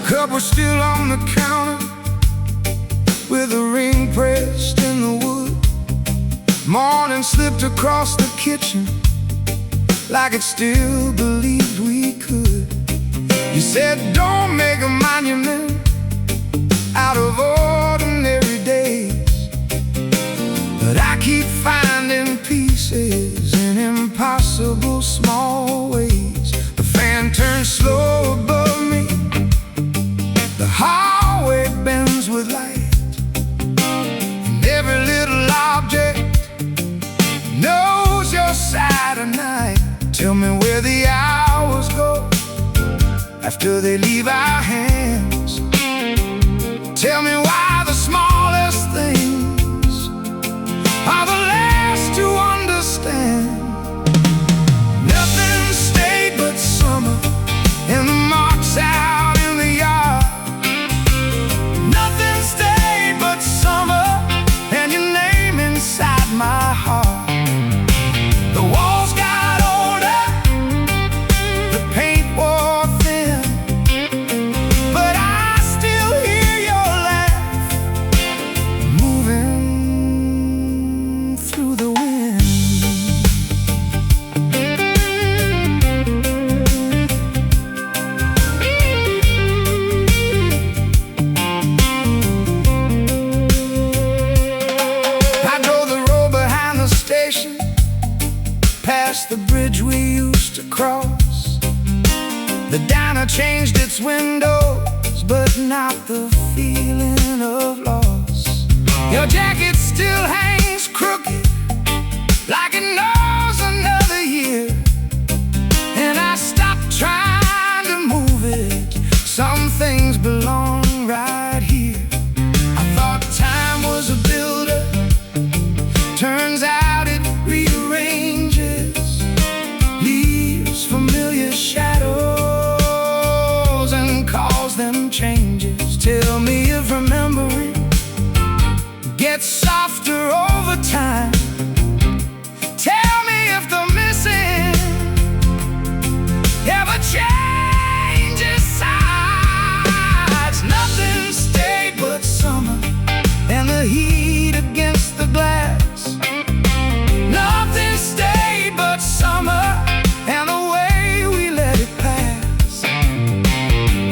cup was still on the counter with a ring pressed in the wood. Morning slipped across the kitchen like it still believed we could. You said don't make a monument out of ordinary days, but I keep finding pieces in impossible small ways. The fan turns slow above me, the hallway bends with light, and every little object knows your side of night. Tell me where the hours go after they leave our hands. Tell me why the smallest things are the last to understand. Nothing stayed but summer and the marks out in the yard. Nothing stayed but summer and your name inside my heart. The walls got older, the paint wore thin, but I still hear your laugh moving through the wind. I know the road behind the station, past the bridge we used to cross. The diner changed its windows, but not the feeling of loss. Your jacket still hangs crooked, like it knows another year, and I stopped trying to move it. Some things belong right here. I thought time was a builder, turns out it rearranges, leaves familiar shadows and calls them changes. Tell me if remembering gets softer over time. Tell me if the missing ever changes sides. Nothing stayed but summer and the heat against the glass. Nothing stayed but summer and the way we let it pass.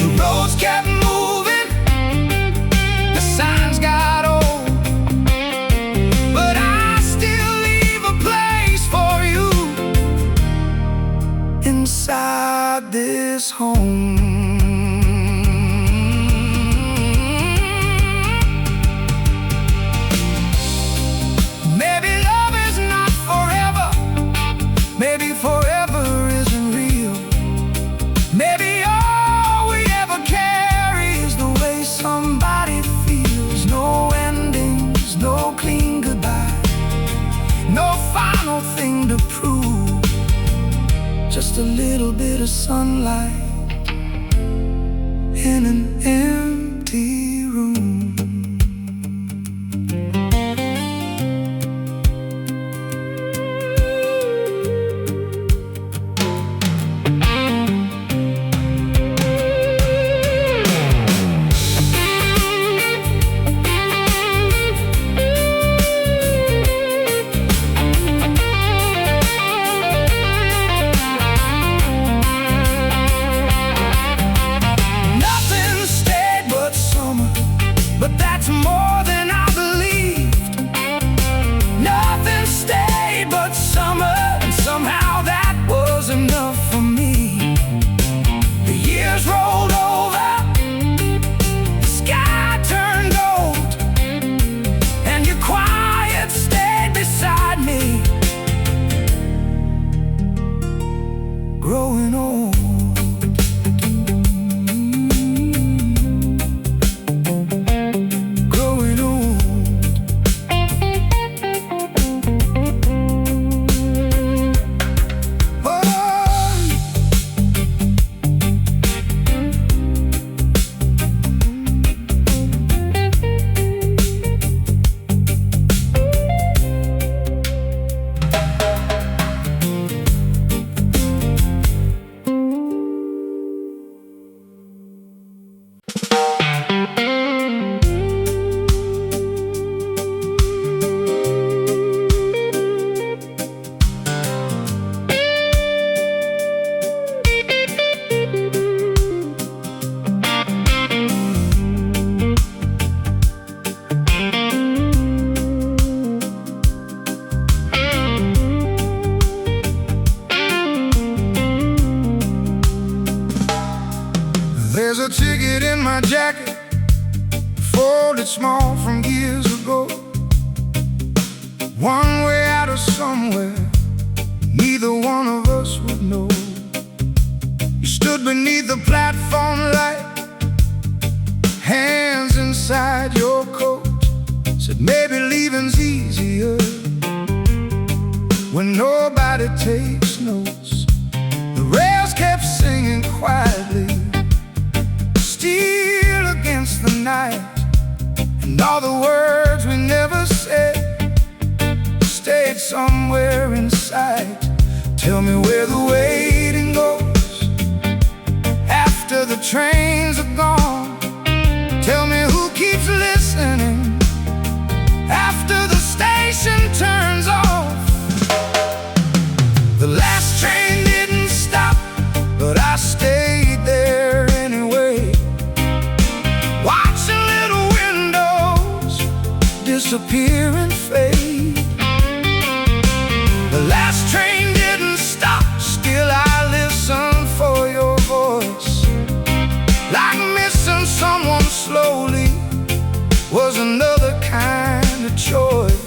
The roads kept moving, the signs got old, but I still leave a place for you inside this home. Maybe love is not forever, maybe forever isn't real. Maybe all we ever carry is the way somebody feels. No endings, no clean goodbye, no final thing to prove, just a little bit of sunlight in an empty room. Nothing stayed but summer, but that's more than I believed. Nothing stayed but summer, and somehow that was enough for me. The years rolled over, the sky turned gold, and your quiet stayed beside me, growing old. started small from years ago. One way out of somewhere neither one of us would know. You stood beneath the platform light, hands inside your coat. Said maybe leaving's easier when nobody takes notes. The rails kept singing quietly, still against the night. And all the words we never said stayed somewhere inside. Tell me where the waiting goes after the trains are gone. Tell me who keeps listening after the station turns off. The last train didn't stop, but I stayed there anyway, watching little windows disappear and fade. The last train didn't stop, still I listen for your voice. Like missing someone slowly was another kind of choice.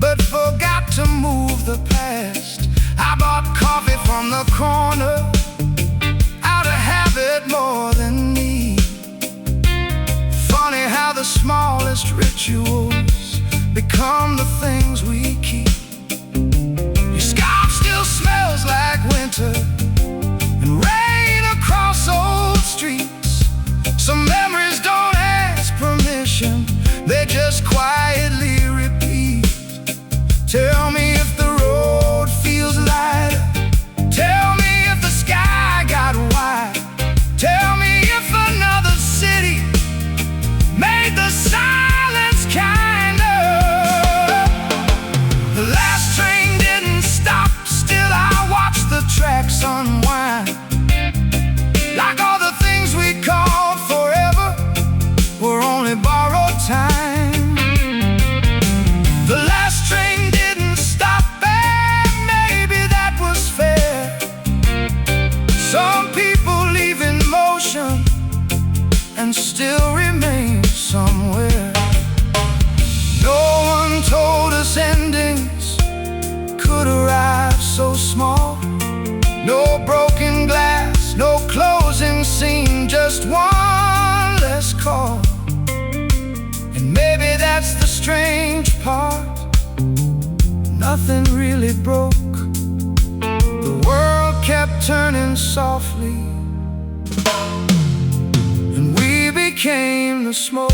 But forgot to move the past. I bought coffee from the corner out of habit more than need. Funny how the smallest rituals become the things we keep. Your scarf still smells like winter and rain across old streets. Some memories don't ask permission, they just quietly repeat. Tell me if the road feels lighter. Tell me if the sky got wide. Tell me if another city made the silence kinder. The last train didn't stop, still I watched the tracks unwind. Like all the things we called forever were only borrowed time. The last train didn't stop, and maybe that was fair. Some people leave in motion and still remain somewhere. No one told us endings could arrive so small. No broken glass, no closing scene, just one less call. And maybe that's the strange part, nothing really broke. The world kept turning softly, and we became the smoke.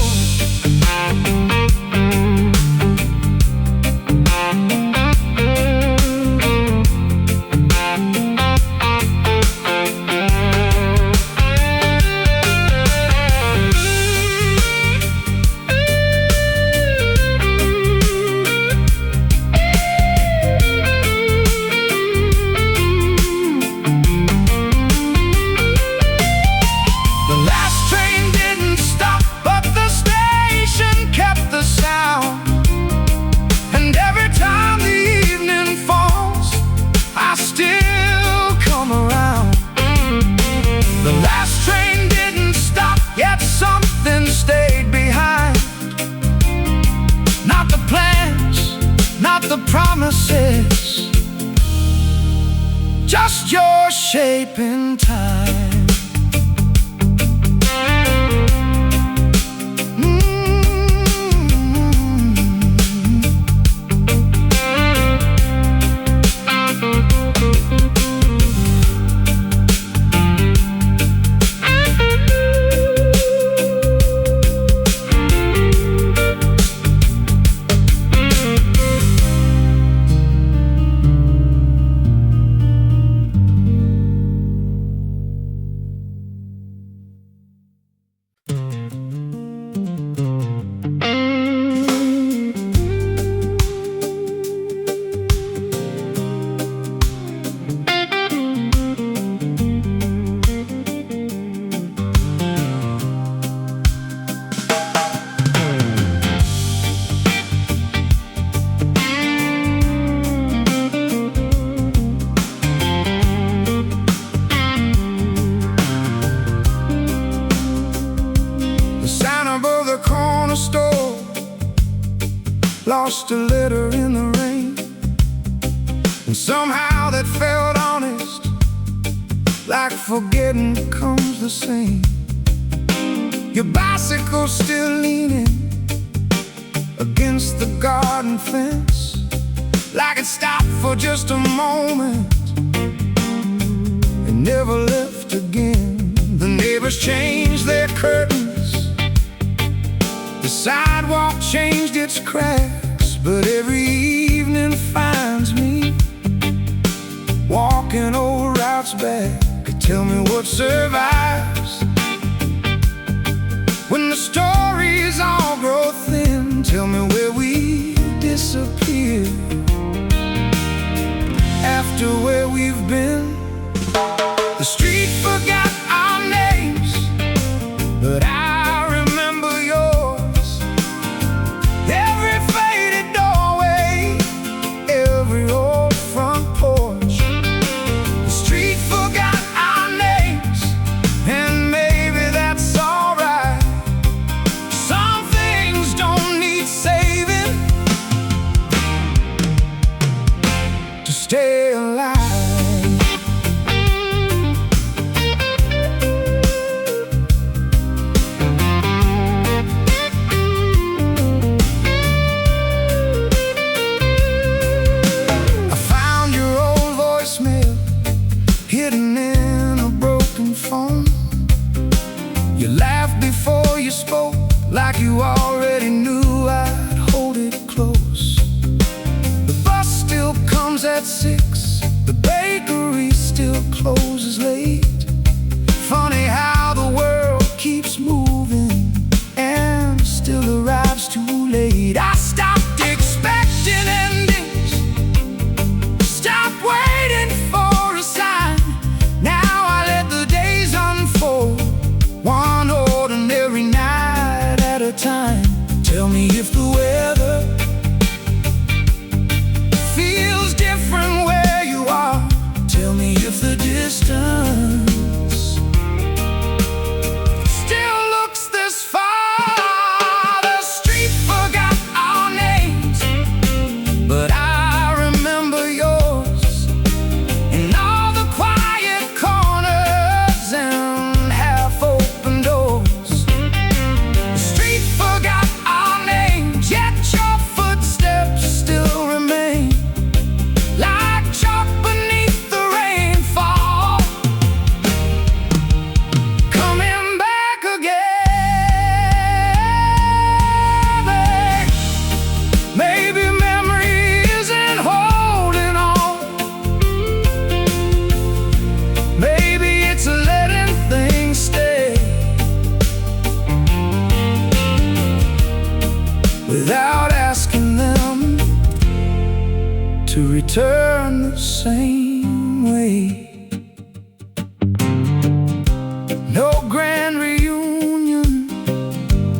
The promises, just your shape in time. lost a letter in the rain, and somehow that felt honest, like forgetting comes the same. Your bicycle's still leaning against the garden fence, like it stopped for just a moment and never left again. The neighbors changed their curtains, the sidewalk changed its cracks, but every evening finds me walking old routes back. Tell me what survives when the stories all grow thin. Tell me where we disappear after where we've been. The street forgot our names, but I remember yours. Every faded doorway, every old front porch. The street forgot our names, and maybe that's alright. Some things don't need saving to stay alive. Hidden in a broken phone. You laughed before you spoke, like you already knew I'd hold it close. The bus still comes at 6, the bakery still closes late. Funny how the world keeps moving and still arrives too late. I stopped expecting endings, stopped waiting for a sign. Now I let the days unfold, one ordinary night at a time. Tell me if the weather feels different where you are. Tell me if the distance still looks this far. The street forgot our names, but I remember yours. And all the quiet corners and half-open doors. The street forgot our names, yet your footsteps still remain, like chalk beneath the rainfall, coming back again. Maybe memory isn't holding on. Maybe it's letting things stay without asking them to return the same way. No grand reunion,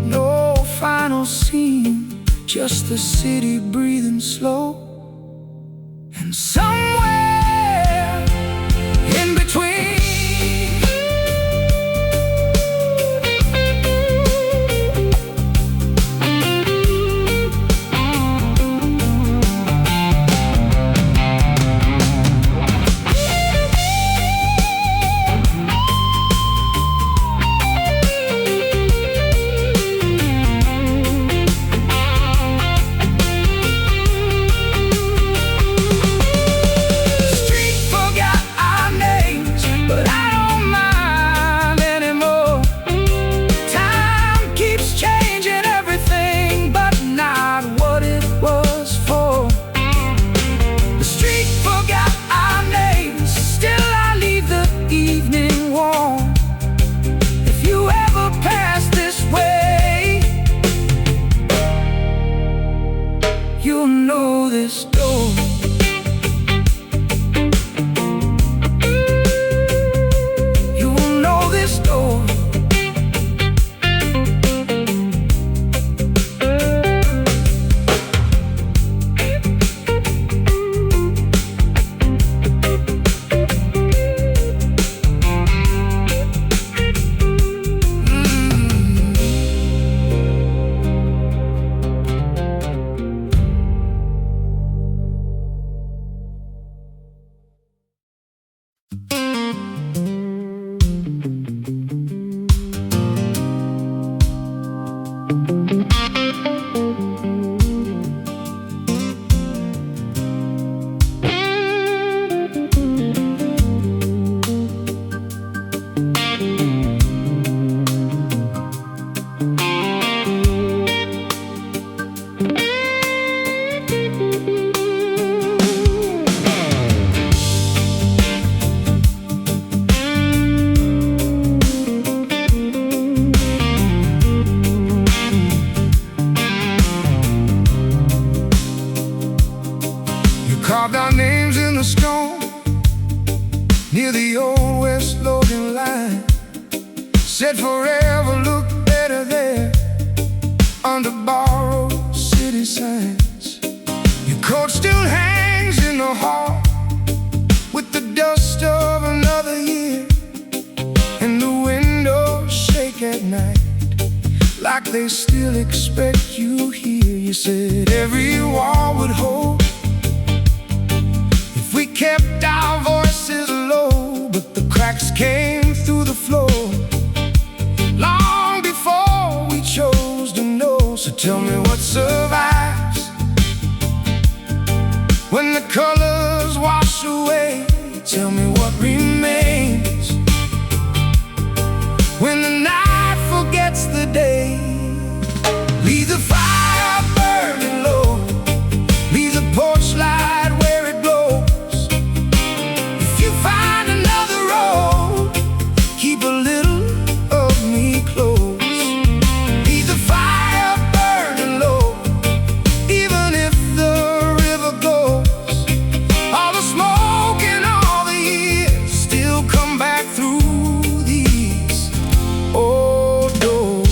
no final scene, just the city breathing slow. And somewhere in between, near the old West Logan line. Said forever look better there under borrowed city signs. Your coat still hangs in the hall with the dust of another year, and the windows shake at night like they still expect you here. You said every wall would hold if we kept our voices low, but the cracks came through the floor long before we chose to know. So tell me what survives when the colors wash away. Tell me what remains when the night forgets the day. Leave the fire burning low, leave the porch light where it glows. If you find another road, keep a little of me close. Leave the fire burning low, even if the river goes. All the smoke and all the years still come back through these old doors.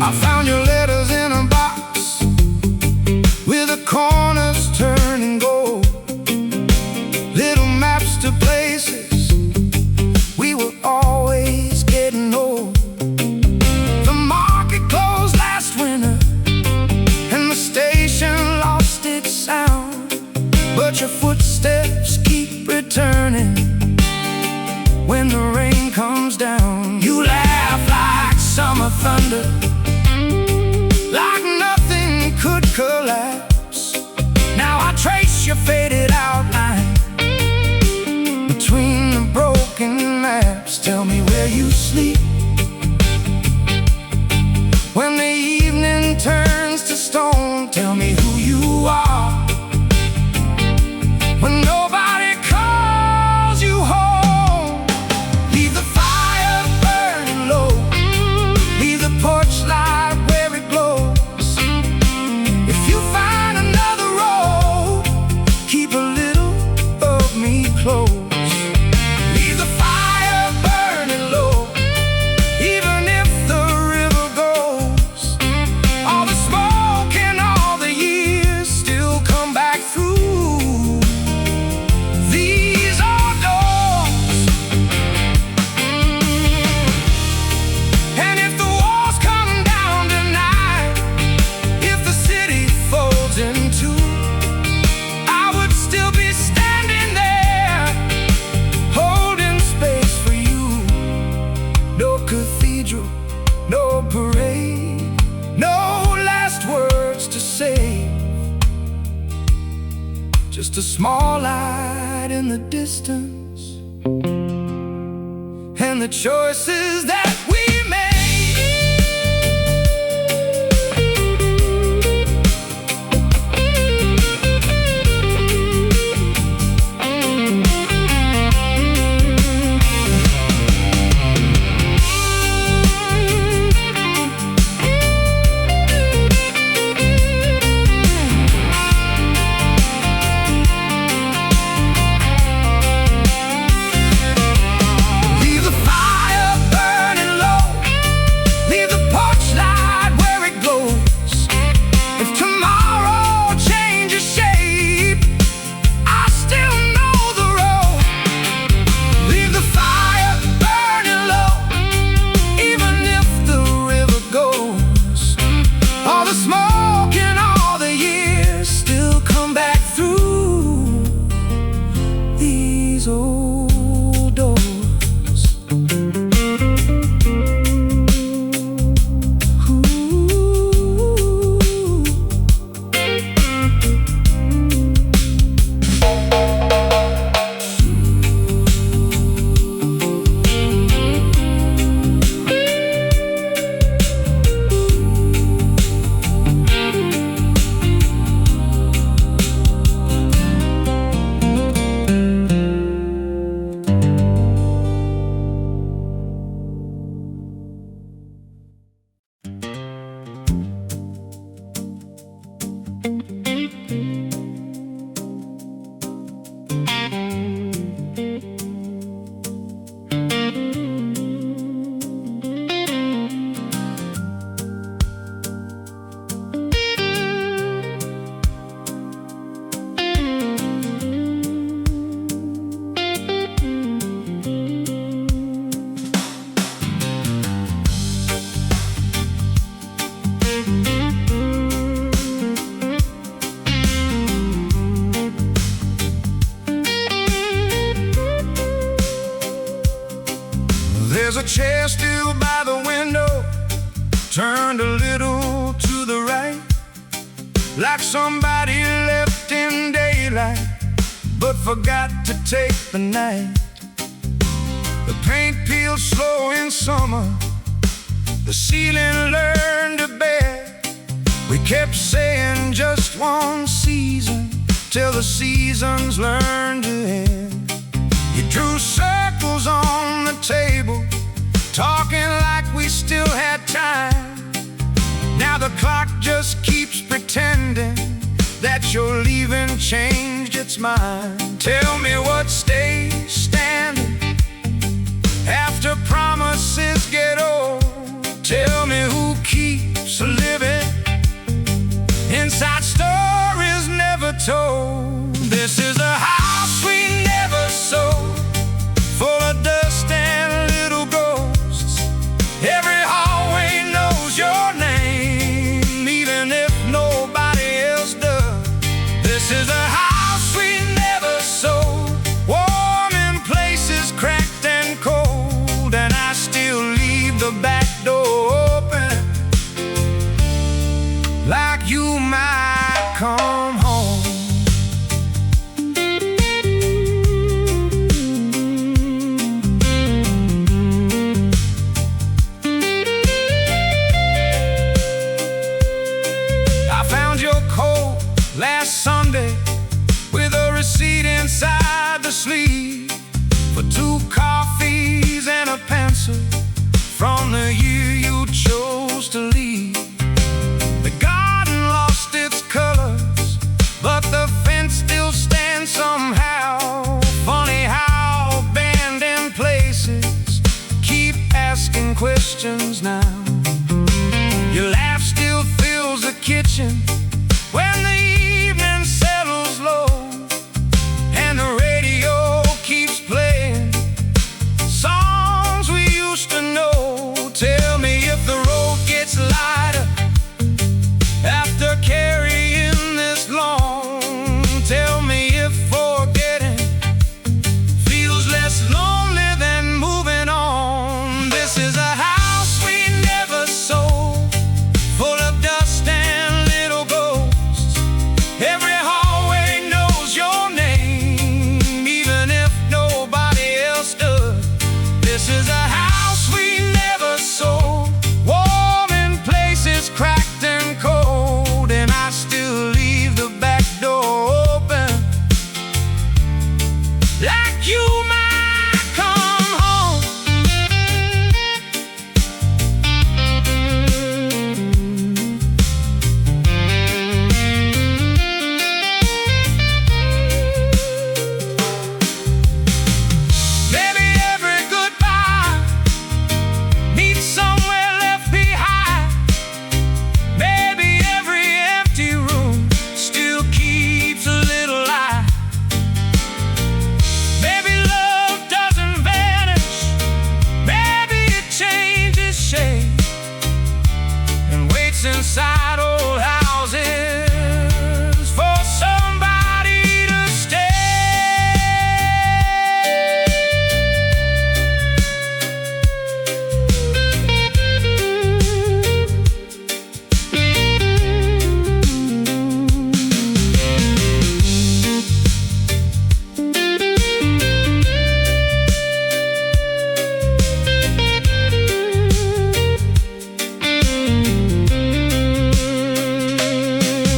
I found your letters in a box with the corners turning gold, little maps to places we were always getting old. The market closed last winter and the station lost its sound, but your footsteps keep returning when the rain comes down. You laugh like summer thunder, like nothing could collapse. Now I trace your faded outline between the broken maps. Tell me where you sleep when the evening turns to stone. Tell me who you are when nobody calls you home. Leave the fire burning low, leave the porch light where it glows. If you find another road, keep a little of me close. Leave the fire burning low, even if the river goes. All the smoke and all the years still come back through these old doors. And if the walls come down tonight, if the city folds in two, I would still be standing there, holding space for you. No cathedral, no parade, no last words to say, just a small light in the distance and the choices that we made. Leave the fire burning There's a chair still by the window, turned a little to the right, like somebody left in daylight but forgot to take the night. The paint peeled slow in summer, the ceiling learned to bear. We kept saying just one season till the seasons learned to end. You drew circles on the table, talking like we still had time. Now the clock just keeps pretending that your leaving changed its mind. Tell me what stays standing after promises get old. Tell me who keeps living inside stories never told. This is a house we never sold, full of dust and little ghosts. Every hallway knows your name, even if nobody else does. This is a house we never sold, warm in places cracked and cold, and I still leave the back door open, like you might come home. I found your coat last Sunday with a receipt inside the sleeve for 2 coffees and a pencil from the year you chose to leave. The garden lost its colors, but the fence still stands somehow. Funny how abandoned places keep asking questions now. Your laugh still fills the kitchen when the evening settles low, and the radio keeps playing songs we used to know. Tell me if the road gets lighter after carrying this long. Tell me if forgetting feels less lonely than moving on. This is a house we never sold, full of dust and little ghosts. Every hallway knows your name, even if nobody else does. This is a house we never sold, warm in places cracked and cold, and I still leave the back door open, like you might come home. Maybe every goodbye needs somewhere left behind. Maybe every empty room still keeps a little light. Maybe love doesn't vanish, maybe it changes shape and waits inside old houses for somebody to stay.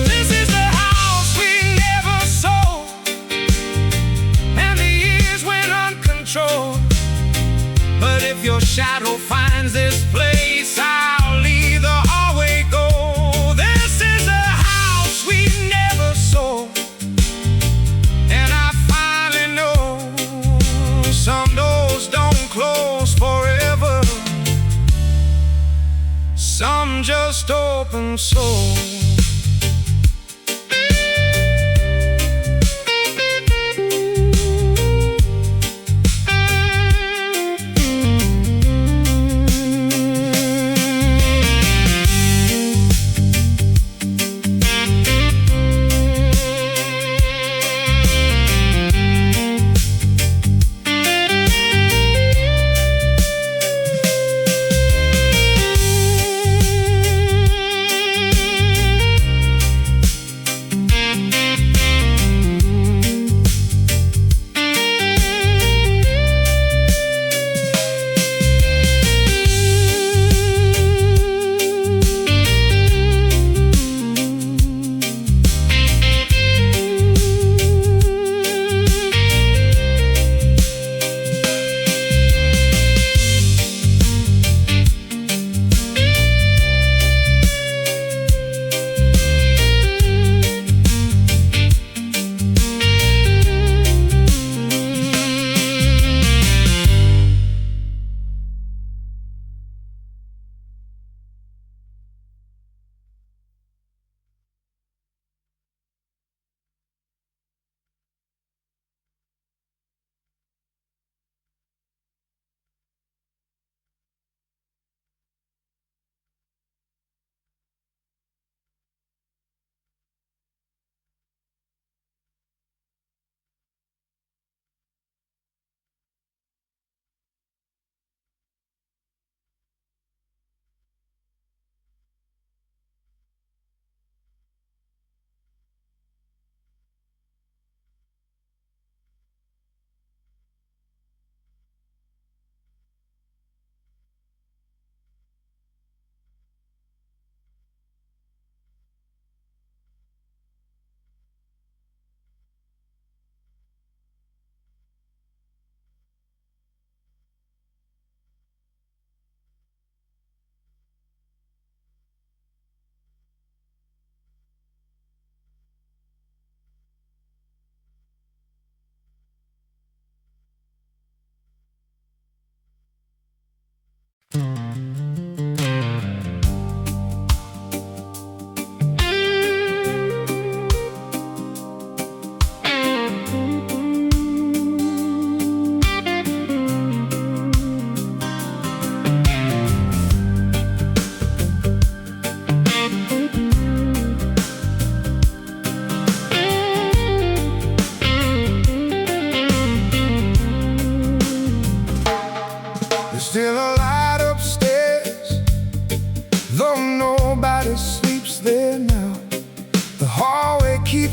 This is the house we never sold, and the years went uncontrolled. But if your shadow finds this place, I'll leave the hallway go. This is a house we never sold, and I finally know some doors don't close forever, some just open so.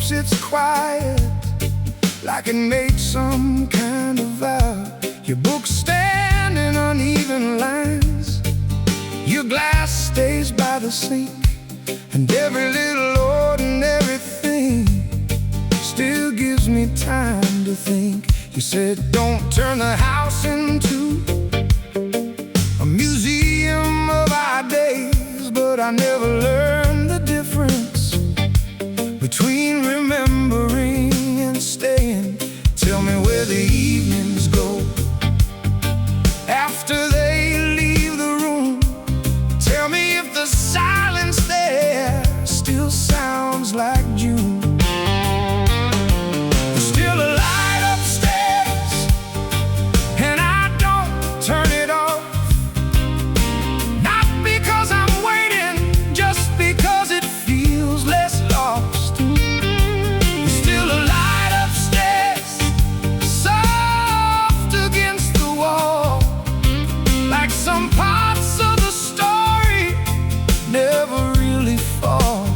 keeps its quiet, like it made some kind of vow. Your books stand in uneven lines, your glass stays by the sink, and every little ordinary thing still gives me time to think. You said don't turn the house into a museum of our days, but I never learned the difference between remembering and staying. Tell me where the evenings go after they leave the room. Tell me if the silence there still sounds like June. There's still a light upstairs, and I don't turn it off. Not because I'm waiting, just because it feels less lost. There's still a light upstairs, soft against the wall, like some parts of the story never really fall.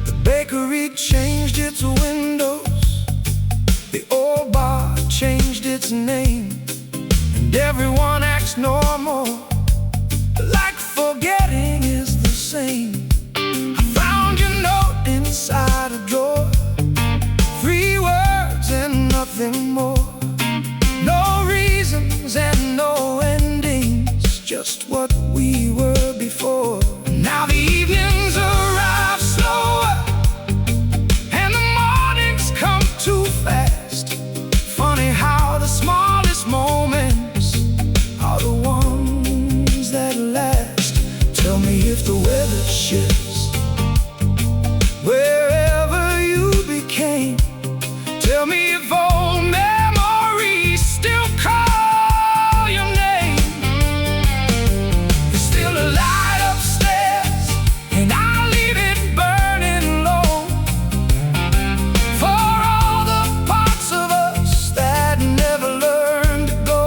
The bakery changed its windows, the old bar changed its name, and everyone acts normal, like forgetting is the same. I found your note inside a drawer, 3 words and nothing more. No reasons and no endings, just what we were before. Now the evenings arrive slower, and the mornings come too fast. Funny how the smallest moments are the ones that last. Tell me if the weather shifts wherever you became. Tell me if old memories still call your name. There's still a light upstairs, and I leave it burning low, for all the parts of us that never learned to go.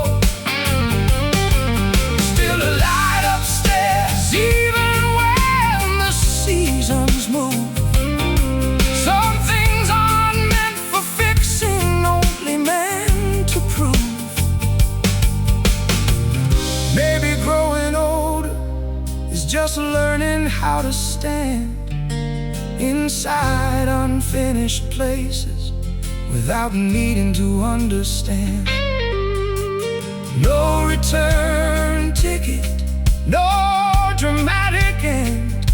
There's still a light upstairs, even when the seasons move. Some things aren't meant for fixing, only meant to prove. Maybe growing older is just learning how to stand inside unfinished places without needing to understand. No return ticket, no dramatic end,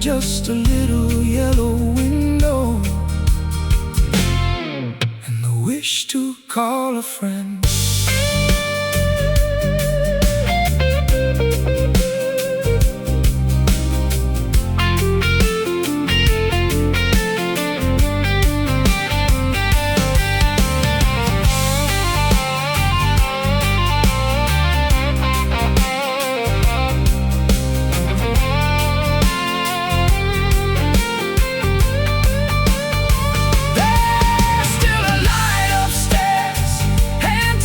just a little yellow window and the wish to call a friend. There's still a light upstairs, and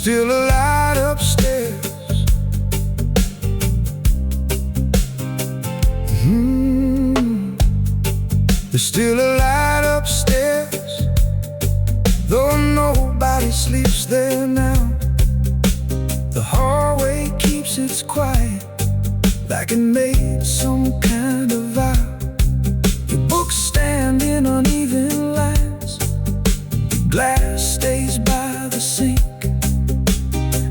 still a light upstairs. There's still a light upstairs, though nobody sleeps there now. The hallway keeps its quiet, like it made some kind of vow. Your books stand in uneven lines, glass stays by the sink,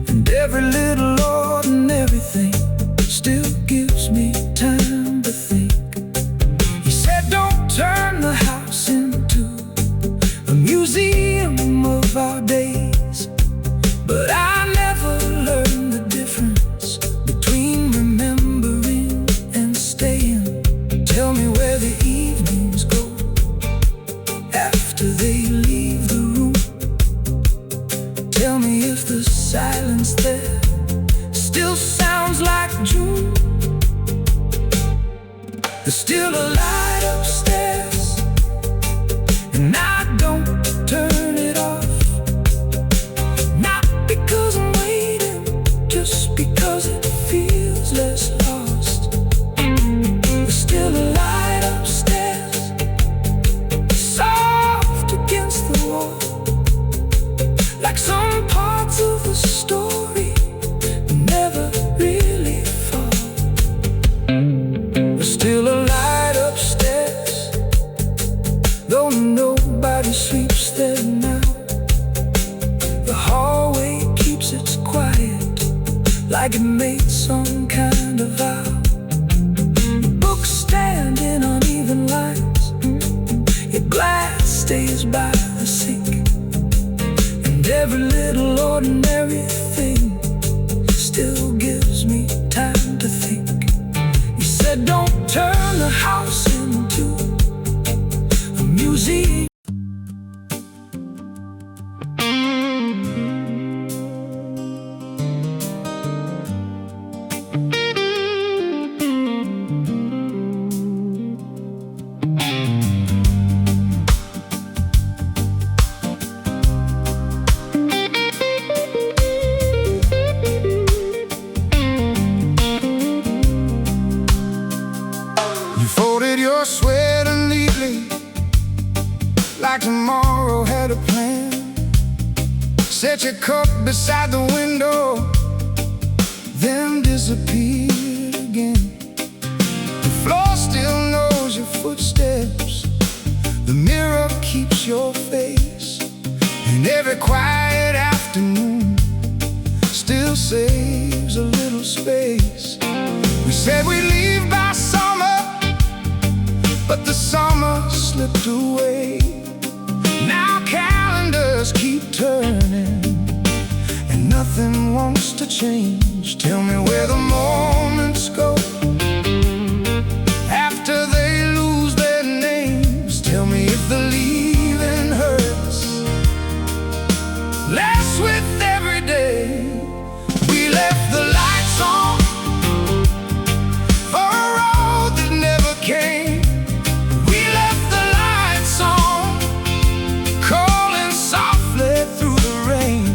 and every little ordinary thing still gives me time to think. He said don't turn the house into a museum of our days, but I never learned the difference between remembering and staying. Tell me where the evenings go after they leave the room. Tell me if the silence there still sounds like June. There's still a light upstairs, and I don't turn it off. Not because I'm waiting, just because it feels less lost. There's still a light upstairs, soft against the wall, like some parts of the story never really fall. There's still a light upstairs, though nobody sleeps there now. The hallway keeps its quiet, like it made some kind of vow. Books stand in uneven lines, your glass stays by the sink, and every little ordinary thing still gives me time to think. He said don't turn the house into a museum. You folded your sweater neatly, like tomorrow had a plan. Set your cup beside the window, then disappeared again. The floor still knows your footsteps, the mirror keeps your face, and every quiet afternoon still saves a little space. We said we'd leave by summer, but the summer slipped away. Now calendars keep turning, and nothing wants to change. Tell me where the moments go after they lose their names. Tell me if the leaving hurts less with every day. We left the lights on for a road that never came. We left the lights on, calling softly through the rain.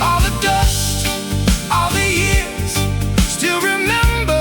All the dust, all the years, still remember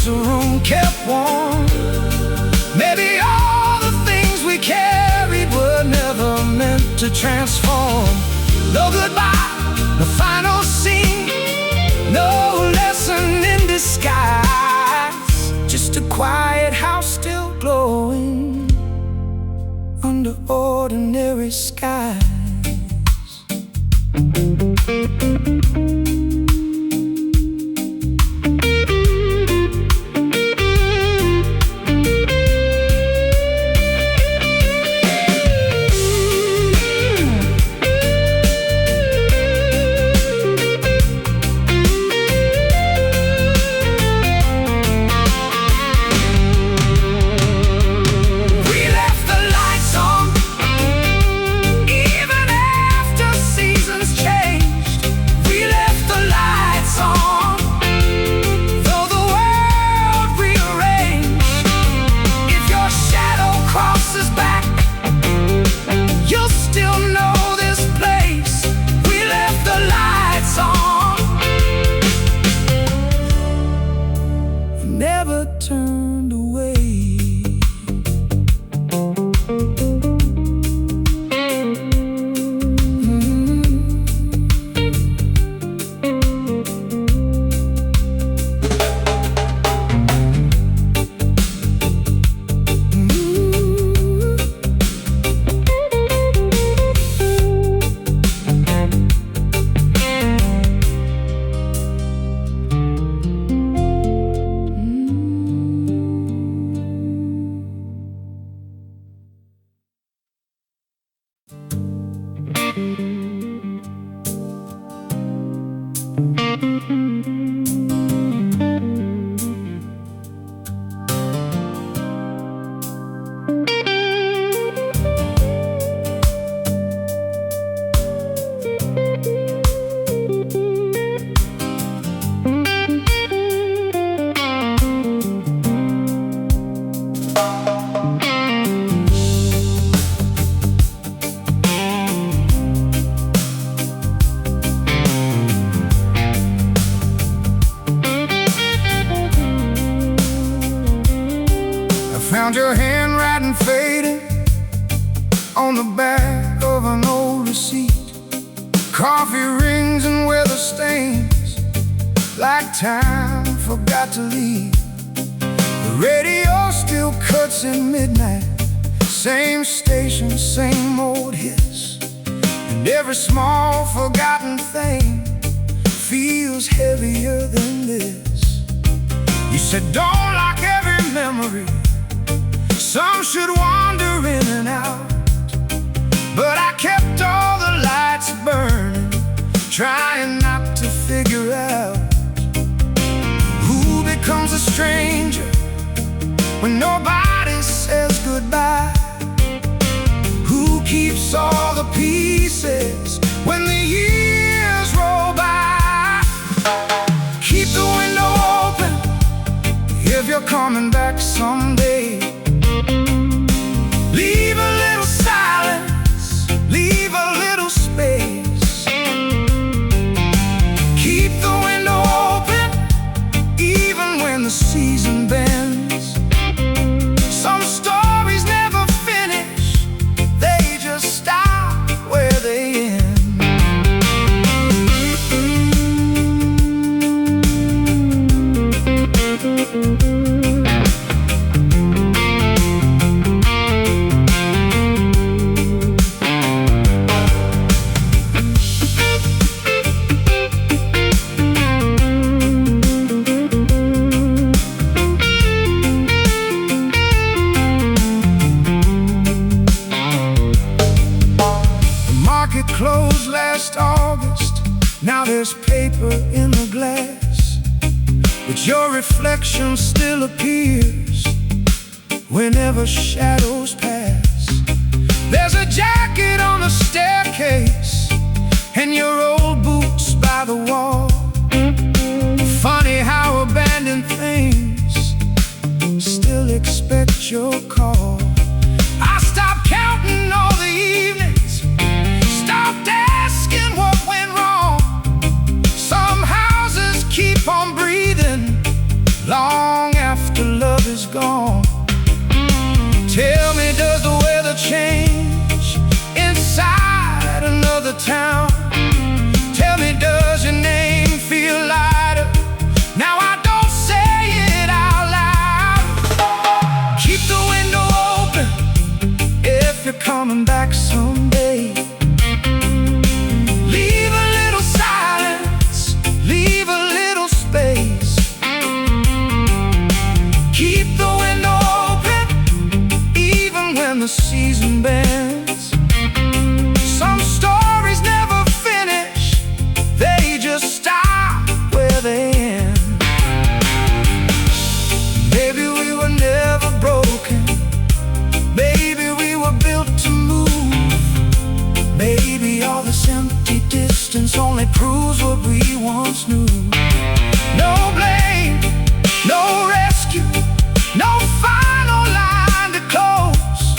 a room kept warm. Maybe all the things we carried were never meant to transform. No goodbye, no final scene, no lesson in disguise. Just a quiet house still glowing under ordinary skies. Turned away. Found your handwriting faded on the back of an old receipt. Coffee rings and weather stains, like time forgot to leave. The radio still cuts at midnight, same station, same old hits. And every small forgotten thing feels heavier than this. You said don't lock every memory, some should wander in and out. But I kept all the lights burning, trying not to figure out who becomes a stranger when nobody says goodbye. Who keeps all the pieces when the years roll by? Keep the window open if you're coming back someday. Leave a little silence, leave a little space. Keep the window open even when the season bends. Some stories never finish, they just stop where they end. Closed last August, now there's paper in the glass, but your reflection still appears whenever shadows pass. There's a jacket on the staircase and your old boots by the wall. Funny how abandoned things still expect your call. I stopped counting all the evenings, stopped asking what went wrong. Some houses keep on breathing long proves what we once knew. No blame, no rescue, no final line to close.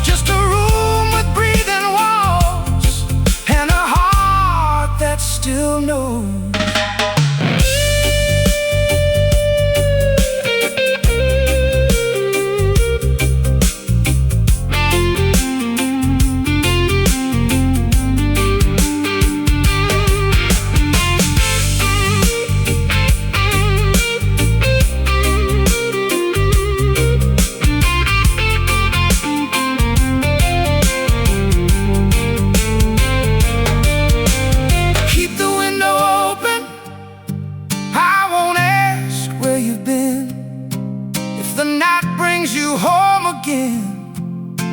Just a room with breathing walls and a heart that still knows.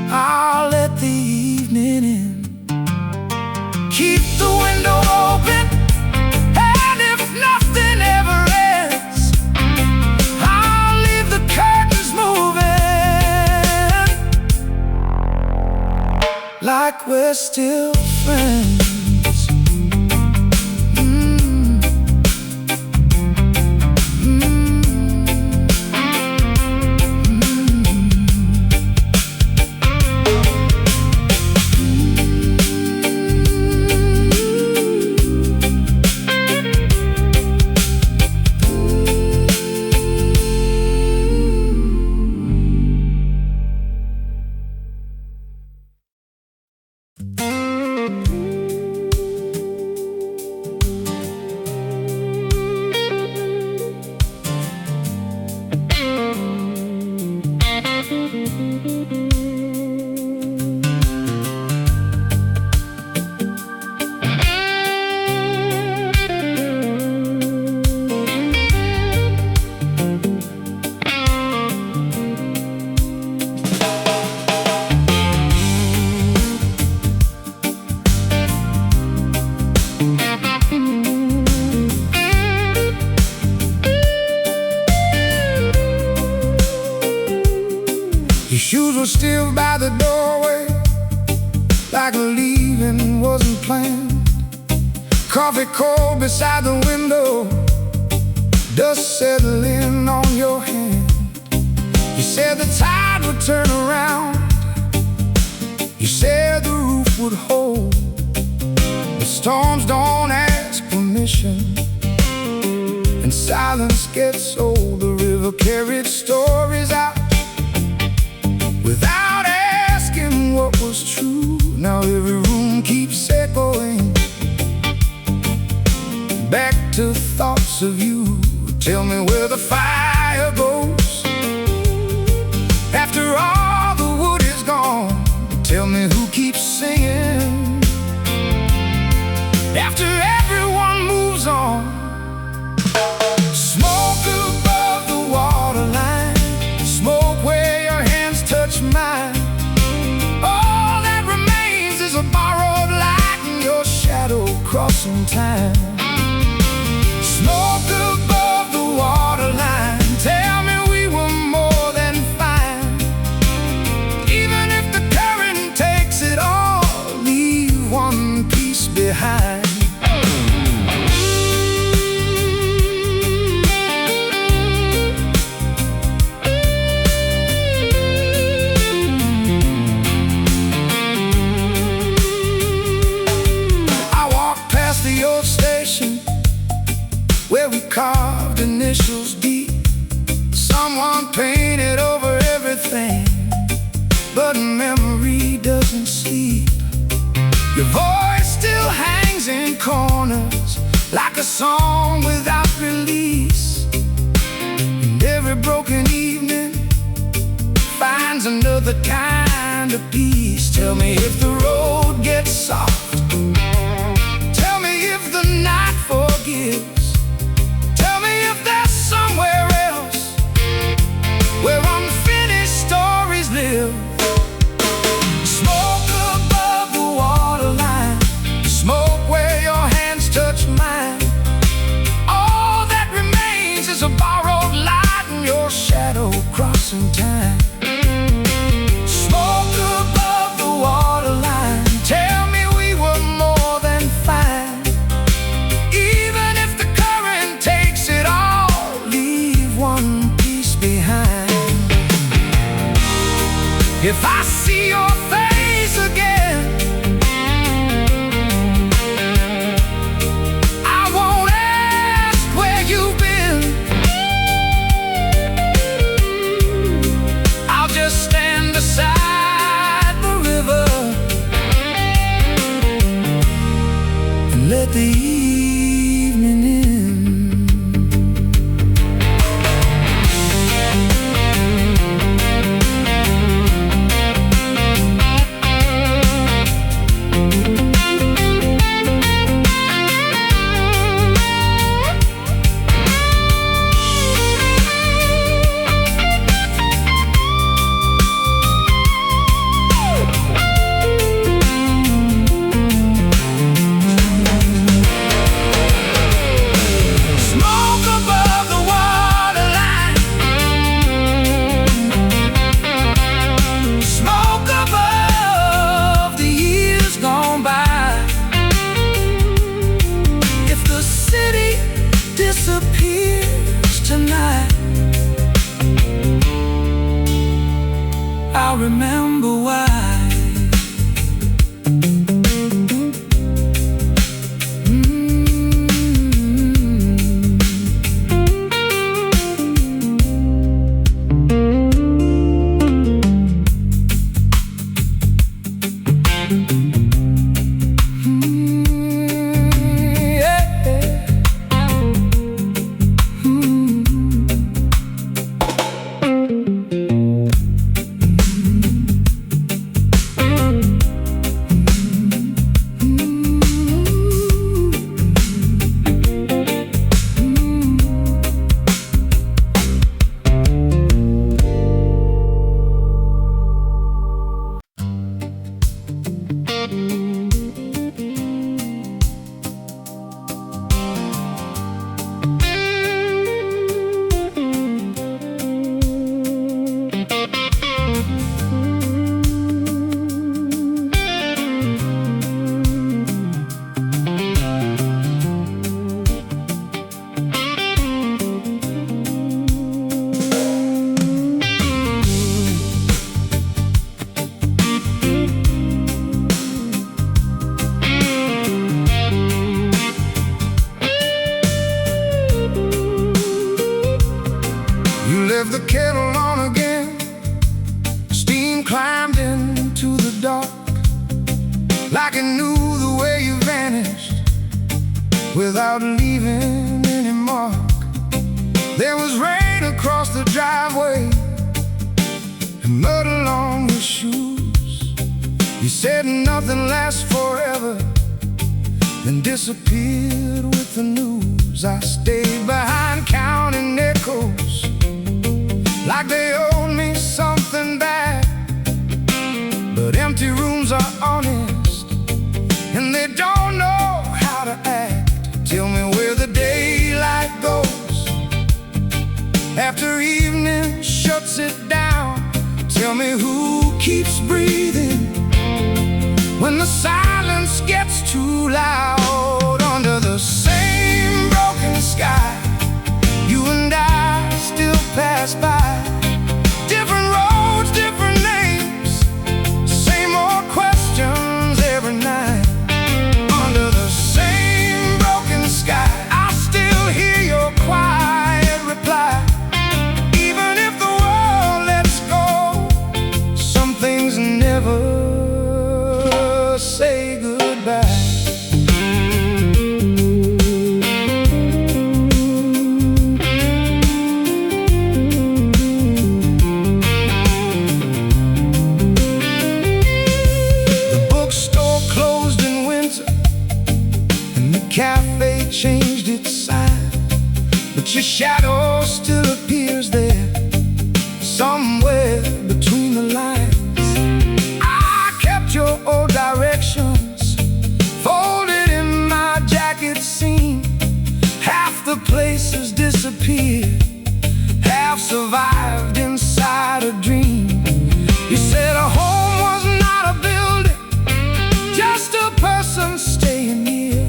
I'll let the evening in. Keep the window open, and if nothing ever ends, I'll leave the curtains moving, like we're still friends. Your shoes were still by the doorway, like leaving wasn't planned. Coffee cold beside the window, dust settling on your hand. You said the tide would turn around, you said the roof would hold. The storms don't ask permission, and silence gets old. The river carried stories out without asking what was true. Now every room keeps echoing back to thoughts of you. Tell me where the fire goes after all the wood is gone. Tell me who keeps singing after everyone moves on. Smoke above the waterline, smoke where your hands touch mine. All that remains is a borrowed light and your shadow crossing time. Smoke above the waterline, tell me we were more than fine. Even if the current takes it all, leave one piece behind. Where we carved initials deep, someone painted over everything, but memory doesn't sleep. Your voice still hangs in corners like a song without release, and every broken evening finds another kind of peace. Tell me if the road gets soft, tell me if the night forgives. Somewhere else where unfinished stories live. Smoke above the waterline, smoke where your hands touch mine. All left the kettle on again. Steam climbed into the dark, like it knew the way you vanished without leaving any mark. There was rain across the driveway and mud along your shoes. You said nothing lasts forever, then disappeared with the news. I stayed behind counting nickels, like they owed me something back. But empty rooms are honest, and they don't know how to act. Tell me where the daylight goes after evening shuts it down. Tell me who keeps breathing when the silence gets too loud. Under the same broken sky, you and I still pass by. Different roads, different names, same old questions every night. Under the same broken sky, I still hear your quiet reply. Even if the world lets go, some things never say goodbye. Cafe changed its sign, but your shadow still appears there, somewhere between the lines. I kept your old directions folded in my jacket seam. Half the places disappeared, half survived inside a dream. You said a home was not a building, just a person staying near.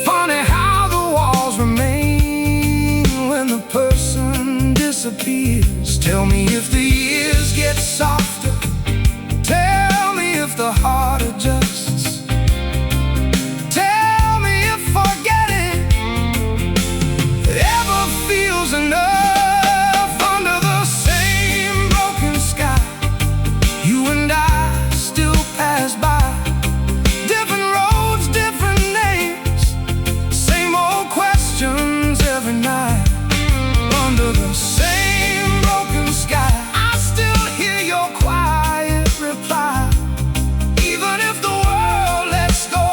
Funny how the walls remain when the person disappears. Tell me if the years get softer, tell me if the heart adjusts. Tell me if forgetting ever feels enough. Under the same broken sky, you and I still pass by. Different roads, different names, same old questions every night. Under the same broken sky, I still hear your quiet reply. Even if the world lets go,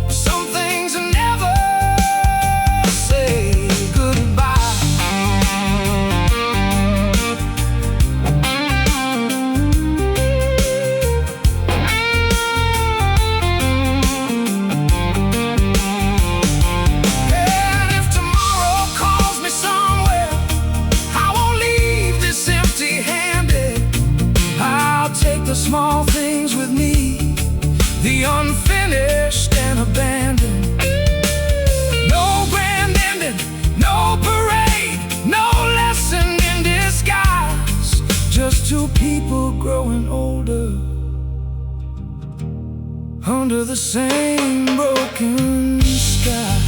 some things never say goodbye. And if tomorrow calls me somewhere, I won't leave this empty-handed. I'll take the small things with me, the unfinished and abandoned. No grand ending, no parade, no lesson in disguise, just two people growing older under the same broken sky.